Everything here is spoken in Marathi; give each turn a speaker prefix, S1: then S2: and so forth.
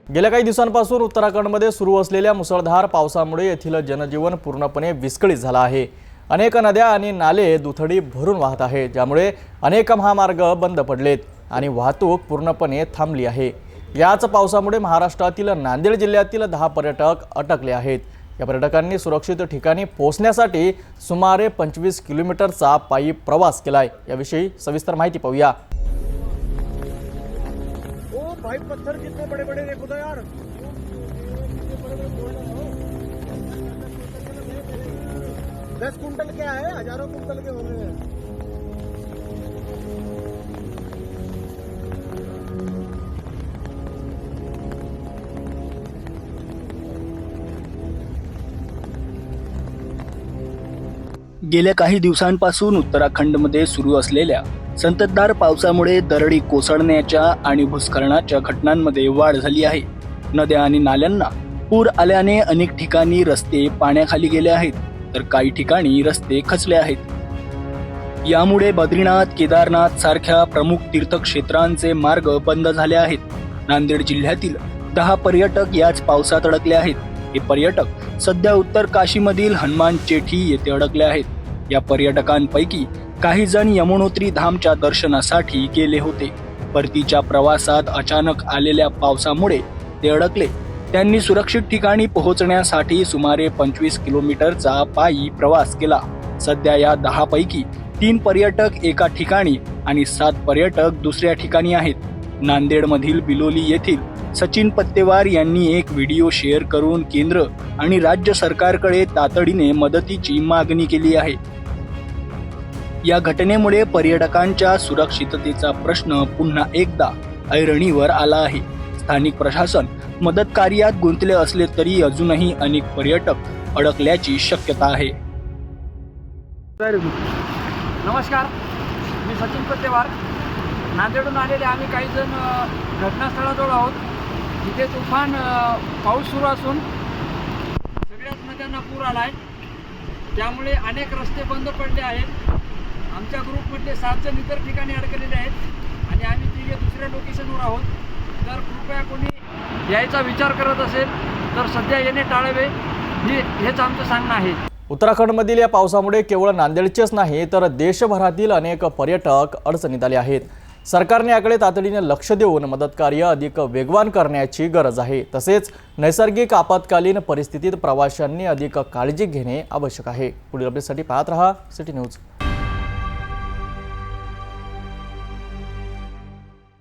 S1: गेल्या काही दिवसांपासून उत्तराखंडमध्ये सुरू असलेल्या मुसळधार पावसामुळे येथील जनजीवन पूर्णपणे विस्कळीत झालं आहे। अनेक नद्या आणि नाले दुथडी भरून वाहत आहेत, ज्यामुळे अनेक महामार्ग बंद पडलेत आणि वाहतूक पूर्णपणे थांबली आहे। याच पावसामुळे महाराष्ट्रातील नांदेड जिल्ह्यातील 10 पर्यटक अटकले आहेत। या पर्यटकांनी सुरक्षित ठिकाणी पोहोचण्यासाठी सुमारे 25 किलोमीटरचा पायी प्रवास केलाय। याविषयी सविस्तर माहिती पाहूया।
S2: भाई पत्थर कितने बड़े बड़े देखो तो यार। 10 कुंटल क्या है, हजारों कुंटल के होंगे।
S3: गेल्या काही दिवसांपासून उत्तराखंडमध्ये सुरू असलेल्या संततधार पावसामुळे दरडी कोसळण्याच्या आणि भूस्खलनाच्या घटनांमध्ये वाढ झाली आहे। नद्या आणि नाल्यांना पूर आल्याने अनेक ठिकाणी रस्ते पाण्याखाली गेले आहेत, तर काही ठिकाणी रस्ते खचले आहेत। यामुळे बद्रीनाथ, केदारनाथ सारख्या प्रमुख तीर्थक्षेत्रांचे मार्ग बंद झाले आहेत। नांदेड जिल्ह्यातील 10 पर्यटक याच पावसात अडकले आहेत। हे पर्यटक सध्या उत्तर काशीमधील हनुमान चेठी येथे अडकले आहेत। या पर्यटकांपैकी काही जण यमुनोत्री धामच्या दर्शनासाठी गेले होते। परतीच्या प्रवासात अचानक आलेल्या पावसामुळे ते अडकले। त्यांनी सुरक्षित ठिकाणी पोहोचण्यासाठी सुमारे 25 किलोमीटरचा पायी प्रवास केला। सध्या या 10 पैकी 3 पर्यटक एका ठिकाणी आणि 7 पर्यटक दुसऱ्या ठिकाणी आहेत। नांदेडमधील बिलोली येथील सचिन पत्तेवार यांनी एक व्हिडिओ शेअर करून केंद्र आणि राज्य सरकारकडे तातडीने मदतीची मागणी केली आहे। या घटनेमुळे पर्यटकांच्या सुरक्षिततेचा प्रश्न पुन्हा एकदा ऐरणीवर आला आहे। स्थानिक प्रशासन मदत कार्यात गुंतले असले तरी अजूनही अनेक पर्यटक अडकल्याची शक्यता आहे।
S4: नमस्कार, मी सचिन पत्तेवार। नांदेडहून आलेले आम्ही काही जण घटनास्थळाजवळ आहोत। इथे तुफान पाऊस सुरू असून सगळ्याच नद्यांना पूर आला आहे, त्यामुळे अनेक रस्ते बंद पडले आहेत। आमच्या ग्रुपमधले 7 जण इतर ठिकाणी अडकलेले आहेत आणि आम्ही तिघे दुसऱ्या लोकेशनवर आहोत। जर कृपया कोणी यायचा विचार करत असेल तर सध्या येणे टाळावे, हेच आमचं सांगणं आहे।
S1: उत्तराखंडमधील या पावसामुळे केवळ नांदेडचेच नाही तर देशभरातील अनेक पर्यटक अडचणीत आले आहेत। सरकारने याकडे तातडीने लक्ष देऊन मदत कार्य अधिक वेगवान करण्याची गरज आहे। तसेच नैसर्गिक आपत्कालीन परिस्थितीत प्रवाशांनी अधिक काळजी घेणे आवश्यक आहे। पुढील अपडेटसाठी पाहत रहा सिटी न्यूज।